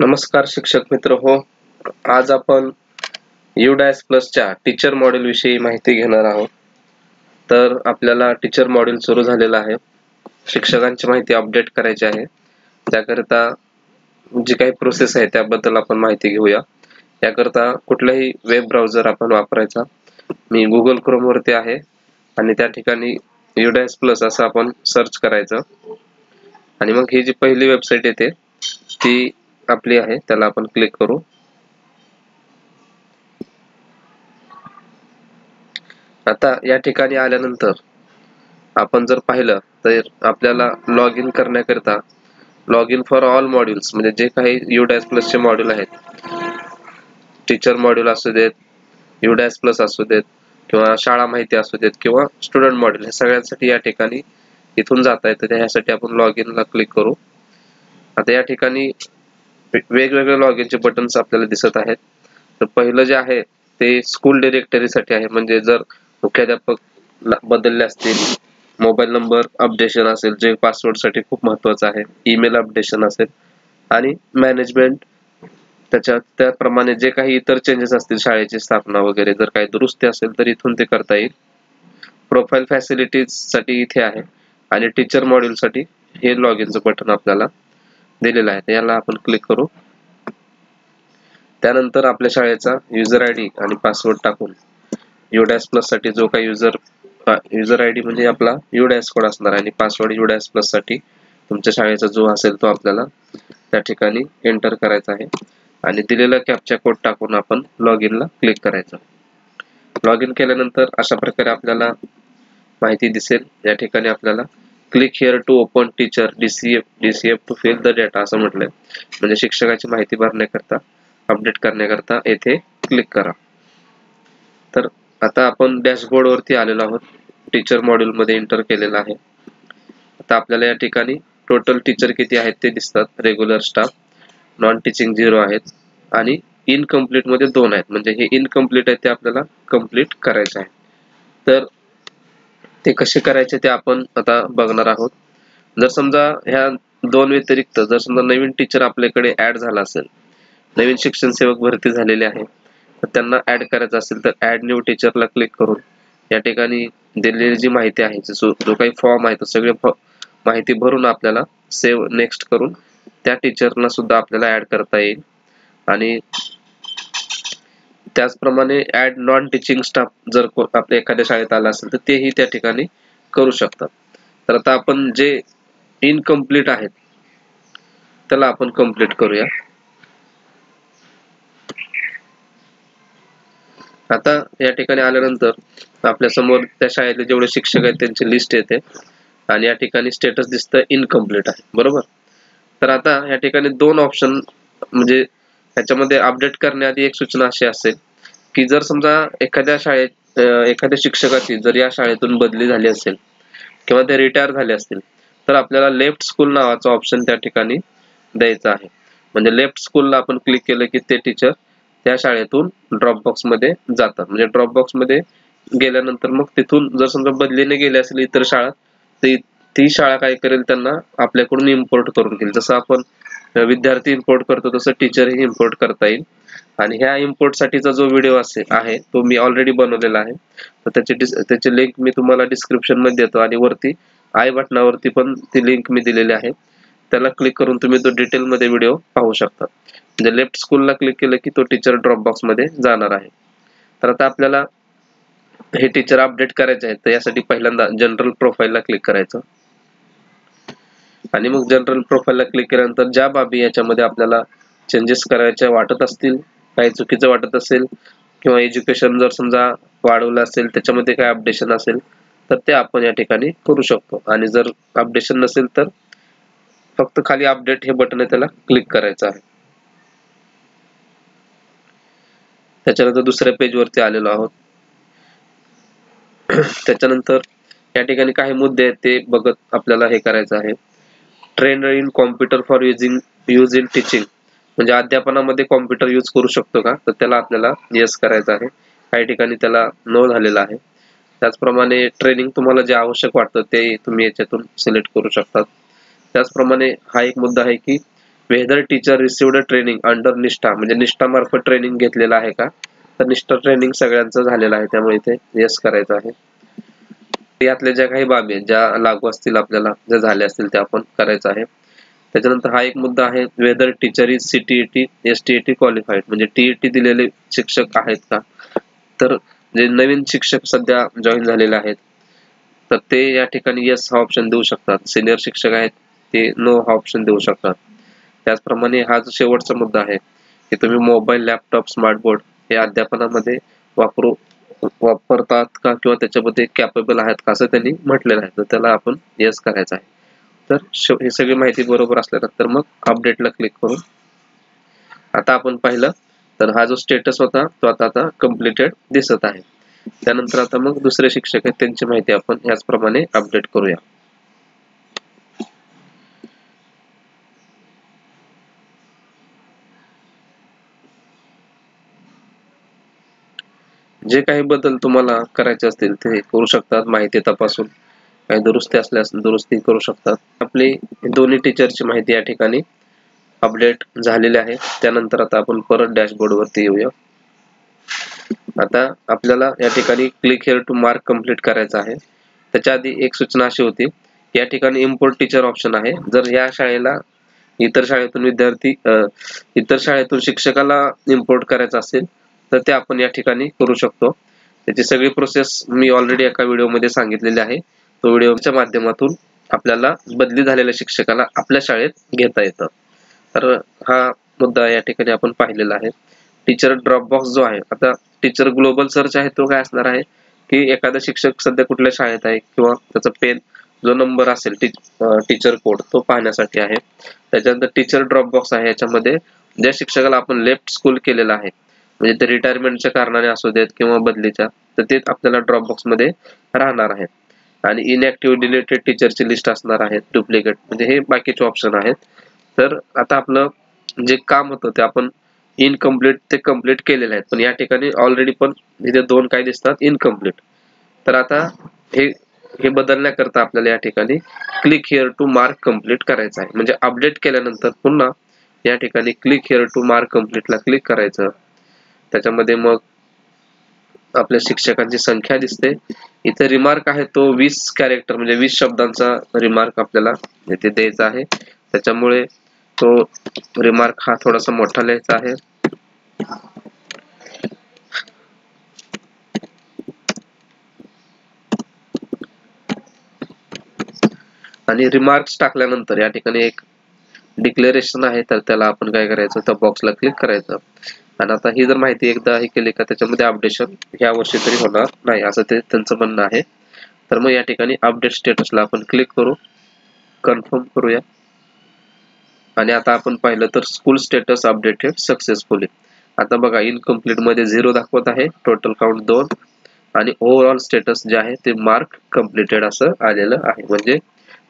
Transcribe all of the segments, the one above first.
नमस्कार शिक्षक मित्र हो. आज आपण UDAS प्लसच्या टीचर मॉड्यूल विषयी माहिती घेणार आहोत. तर आपल्याला टीचर मॉड्यूल सुरू झालेला आहे. शिक्षकांची माहिती अपडेट करायची आहे. त्याकरिता जी काही प्रोसेस आहे त्याबद्दल आपण माहिती घेऊया. याकरता कुठलाही वेब ब्राउझर आपण वापरायचा. मी Google Chrome वरती आहे आणि त्या ठिकाणी UDAS प्लस असं आपण सर्च करायचं आणि मग ही जी पहिली वेबसाईट येते ती आपली आहे, त्याला आपण क्लिक करू. आता या ठिकाणी आल्यानंतर आपण जर पाहिलं तर आपल्याला लॉग इन करण्याकरिता log in for all modules म्हणजे जे काही UDAS प्लस चे मॉड्यूल आहेत, टीचर मॉड्यूल असू देत, UDAS प्लस असू देत किंवा शाळा माहिती असू देत किंवा स्टुडंट मॉड्यूल, हे सगळ्यांसाठी या ठिकाणी इथून जाता येतं. त्यासाठी आपण लॉग इन ला क्लिक करू. आता या ठिकाणी वेगवेगळे लॉग इनचे बटन्स आपल्याला दिसत आहेत. तर पहिलं जे आहे ते स्कूल डिरेक्टरी साठी आहे, म्हणजे जर मुख्याध्यापक बदलले असतील, मोबाईल नंबर अपडेशन असेल जे पासवर्ड साठी खूप महत्वाचं आहे, ईमेल अपडेशन असेल आणि मॅनेजमेंट त्याप्रमाणे जे काही इतर चेंजेस असतील, शाळेची स्थापना वगैरे जर काही दुरुस्ती असेल तर इथून ते करता येईल. प्रोफाईल फॅसिलिटीज साठी इथे आहे आणि टीचर मॉड्यूल साठी हे लॉग इनचं बटन आपल्याला दिलेलं आहे. याला आपण क्लिक करू. त्यानंतर आपल्या शाळेचा युजर आयडी आणि पासवर्ड टाकून UDAS प्लस साठी जो काही युजर आयडी म्हणजे आपला UDAS कोड असणार आणि पासवर्ड UDAS प्लस साठी तुमच्या शाळेचा जो असेल तो आपल्याला त्या ठिकाणी एंटर करायचा आहे आणि दिलेला कॅप्चा कोड टाकून आपण लॉग इन ला क्लिक करायचं. लॉग इन केल्यानंतर अशा प्रकारे आपल्याला माहिती दिसेल. या ठिकाणी आपल्याला click here to open teacher DCF to fill the data असं म्हटलंय, म्हणजे शिक्षकाची माहिती भरण्याकरता अपडेट करण्याकरता येथे क्लिक करा. तर आता आपण डॅशबोर्ड वरती आलेलो आहोत. टीचर मॉड्यूल मध्ये एंटर केलेला आहे. आता आपल्याला या ठिकाणी टोटल टीचर किती आहेत ते दिसतात. रेग्युलर स्टाफ, नॉन टीचिंग 0 आहेत आणि इनकम्प्लीट मध्ये 2 आहेत, म्हणजे हे इनकम्प्लीट आहे ते आपल्याला कंप्लीट करायचे आहे. तर ते कसे करायचे ते आपण आता बघणार आहोत. जर समजा ह्या 2 व्यतिरिक्त जर समजा नवीन टीचर आपल्याकडे ऍड झाला असेल, नवीन शिक्षण सेवक भरती झालेले आहे, तर त्यांना ऍड करायचं असेल तर ऍड न्यू टीचरला क्लिक करून या ठिकाणी दिलेली जी माहिती आहे, जो काही फॉर्म आहे तो सगळे माहिती भरून आपल्याला सेव्ह नेक्स्ट करून त्या टीचरला सुद्धा आपल्याला ऍड करता येईल. आणि त्याचप्रमाणे ऍड नॉन टीचिंग स्टाफ जर आपल्या एखाद्या शाळेत आला असेल तर तेही त्या ठिकाणी करू शकतात. तर आता आपण जे इनकम्प्लीट आहेत त्याला आपण कंप्लीट करूया. आता या ठिकाणी आल्यानंतर आपल्या समोर त्या शाळेतले जेवढे शिक्षक आहेत त्यांची लिस्ट येते आणि या ठिकाणी स्टेटस दिसतं इनकम्प्लीट आहे, बरोबर. तर आता या ठिकाणी 2 ऑप्शन, म्हणजे याच्यामध्ये अपडेट करण्याआधी एक सूचना अशी असेल की जर समजा एखाद्या शिक्षकाची जर या शाळेतून बदली झाली असेल किंवा ते रिटायर झाले असतील तर आपल्याला लेफ्ट स्कूल नावाचा ऑप्शन त्या ठिकाणी द्यायचा आहे. म्हणजे लेफ्ट स्कूलला आपण क्लिक केलं की ते टीचर त्या शाळेतून ड्रॉप बॉक्स मध्ये जातात. म्हणजे ड्रॉप बॉक्स मध्ये गेल्यानंतर मग तिथून जर समजा बदलीने गेले असेल इतर शाळा, तर ती शाळा काय करेल, त्यांना आपल्याकडून इम्पोर्ट करून घेईल. जसं आपण विद्यार्थी इम्पोर्ट करतो तसं टीचरही इम्पोर्ट करता येईल. आणि ह्या इम्पोर्ट साठीचा जो व्हिडिओ आहे तो मी ऑलरेडी बनवलेला आहे, तर त्याची लिंक मी तुम्हाला डिस्क्रिप्शन मध्ये देतो आणि वरती आय बटनावरती पण ती लिंक मी दिलेली आहे. त्याला क्लिक करून तुम्ही तो डिटेल मध्ये व्हिडिओ पाहू शकता. म्हणजे लेफ्ट स्कूलला क्लिक केलं की तो टीचर ड्रॉप बॉक्स मध्ये जाणार आहे. तर आता आपल्याला हे टीचर अपडेट करायचे आहेत, तर यासाठी पहिल्यांदा जनरल प्रोफाईलला क्लिक करायचं आणि मग जनरल प्रोफाईलला क्लिक केल्यानंतर ज्या बाबी याच्यामध्ये आपल्याला चेंजेस करायच्या वाटत असतील, काही चुकीचं वाटत असेल किंवा एज्युकेशन जर समजा वाढवलं असेल, त्याच्यामध्ये काय अपडेशन असेल तर ते आपण या ठिकाणी करू शकतो. आणि जर अपडेशन नसेल तर फक्त खाली अपडेट हे बटन आहे त्याला क्लिक करायचं आहे. त्याच्यानंतर दुसऱ्या पेज वरती आलेलो आहोत. त्याच्यानंतर या ठिकाणी काही मुद्दे आहेत ते बघत आपल्याला हे करायचं आहे. Train in computer for use in teaching, म्हणजे अध्यापनामध्ये कॉम्प्युटर यूज करू शकतो का, तर त्याला आपल्याला येस करायचं आहे. काही ठिकाणी त्याला नो झालेला आहे. त्याचप्रमाणे ट्रेनिंग तुम्हाला जे आवश्यक वाटतं ते तुम्ही याच्यातून सिलेक्ट करू शकतात. त्याचप्रमाणे हा एक मुद्दा आहे की whether teacher received training under Nishtha, म्हणजे निष्ठा मार्फत ट्रेनिंग घेतलेलं आहे का, तर निष्ठा ट्रेनिंग सगळ्यांचं झालेलं आहे, त्यामुळे इथे येस करायचं आहे. यातल्या ज्या काही बाबी आहेत ज्या लागू असतील आपल्याला, ज्या झाल्या असतील त्या आपण करायचं आहे. त्याच्यानंतर हा एक मुद्दा आहे, whether teacher is CTET STET qualified, म्हणजे TET दिलेले शिक्षक आहेत का, तर जे नवीन शिक्षक सध्या जॉईन झालेले आहेत तर ते या ठिकाणी येस हा ऑप्शन देऊ शकतात. सिनियर शिक्षक आहेत ते नो हा ऑप्शन देऊ शकतात. त्याचप्रमाणे हा जो शेवटचा मुद्दा आहे की तुम्ही मोबाईल, लॅपटॉप, स्मार्टबोर्ड हे अध्यापनामध्ये वापरतात का किंवा त्याच्यामध्ये कॅपेबल आहेत का असं त्यांनी म्हटलेलं आहे, तर त्याला आपण येस करायचं आहे. तर ही सगळी माहिती बरोबर असल्यानंतर मग अपडेटला क्लिक करून आता आपण पाहिलं तर हा जो स्टेटस होता तो आता कम्प्लिटेड दिसत आहे. त्यानंतर आता मग दुसरे शिक्षक आहेत त्यांची माहिती आपण याचप्रमाणे अपडेट करूया. जे काही बदल तुम्हाला करायचे असतील ते करू शकतात. माहिती तपासून काही दुरुस्ती असल्यास दुरुस्ती करू शकतात. आपली दोन्ही टीचरची माहिती या ठिकाणी अपडेट झालेली आहे. त्यानंतर आता आपण परत डॅशबोर्ड वरती येऊया. आता आपल्याला या ठिकाणी click here to mark complete करायचं आहे. त्याच्या आधी एक सूचना अशी होती, या ठिकाणी इम्पोर्ट टीचर ऑप्शन आहे. जर या शाळेला इतर शाळेतून शिक्षकाला इम्पोर्ट करायचं असेल तर ते आपण या ठिकाणी करू शकतो. त्याची सगळी प्रोसेस मी ऑलरेडी एका व्हिडिओमध्ये सांगितलेली आहे. तो व्हिडिओच्या माध्यमातून आपल्याला बदली झालेल्या शिक्षकाला आपल्या शाळेत घेता येतं. तर हा मुद्दा या ठिकाणी आपण पाहिलेला आहे. टीचर ड्रॉप बॉक्स जो आहे, आता टीचर ग्लोबल सर्च आहे तो काय असणार आहे की एखादा शिक्षक सध्या कुठल्या शाळेत आहे किंवा त्याचा पेन जो नंबर असेल टीचर कोड तो पाहण्यासाठी आहे. त्याच्यानंतर टीचर ड्रॉप बॉक्स आहे, याच्यामध्ये ज्या शिक्षकाला आपण लेफ्ट स्कूल केलेलं आहे म्हणजे ते रिटायरमेंटच्या कारणाने असू देत किंवा बदलीच्या, तर ते आपल्याला ड्रॉप बॉक्स मध्ये राहणार आहे. आणि इनएक्टिव्ह डिलीटेड टीचरची लिस्ट असणार आहे, डुप्लिकेट म्हणजे हे बाकीचे ऑप्शन आहेत. तर आता आपलं जे काम होतं ते आपण इनकम्प्लीट ते कम्प्लीट केलेले आहेत, पण या ठिकाणी ऑलरेडी पण इथे दोन काय दिसतात इनकम्प्लीट. तर आता हे बदलण्याकरता आपल्याला या ठिकाणी click here to mark complete करायचं आहे. म्हणजे अपडेट केल्यानंतर पुन्हा या ठिकाणी क्लिक हिअर टू मार्क कंप्लीटला क्लिक करायचं. त्याच्यामध्ये मग आपल्या शिक्षकांची संख्या दिसते. इथे रिमार्क आहे तो 20 कॅरेक्टर म्हणजे 20 शब्दांचा रिमार्क आपल्याला इथे द्यायचा आहे. त्याच्यामुळे तो रिमार्क हा थोडासा मोठा लिहायचा आहे. आणि रिमार्क्स टाकल्यानंतर या ठिकाणी एक डिक्लेरेशन आहे, तर त्याला आपण काय करायचं, त्या बॉक्सला क्लिक करायचं. आणि आता ही जर माहिती एकदा हे केली का त्याच्यामध्ये अपडेशन ह्या वर्षी तरी होणार नाही असं ते त्यांचं म्हणणं आहे. तर मग या ठिकाणी अपडेट स्टेटसला आपण क्लिक करू, कन्फर्म करूया. आणि आता आपण पाहिलं तर स्कूल स्टेटस अपडेटेड सक्सेसफुली. आता बघा इनकम्प्लीट मध्ये 0 दाखवत आहे, टोटल काउंट 2 आणि ओव्हरऑल स्टेटस जे आहे ते मार्क कम्प्लिटेड असं आलेलं आहे. म्हणजे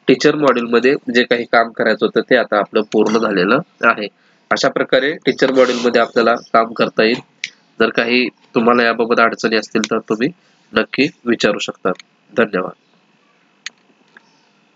टीचर मॉड्यूल मध्ये जे काही काम करायचं होतं ते आता आपलं पूर्ण झालेलं आहे. अशा प्रकारे टीचर मॉड्यूल मध्ये आपल्याला काम करता येईल. जर काही तुम्हाला याबाबत अडचणी असतील तर तुम्ही नक्की विचारू शकता. धन्यवाद.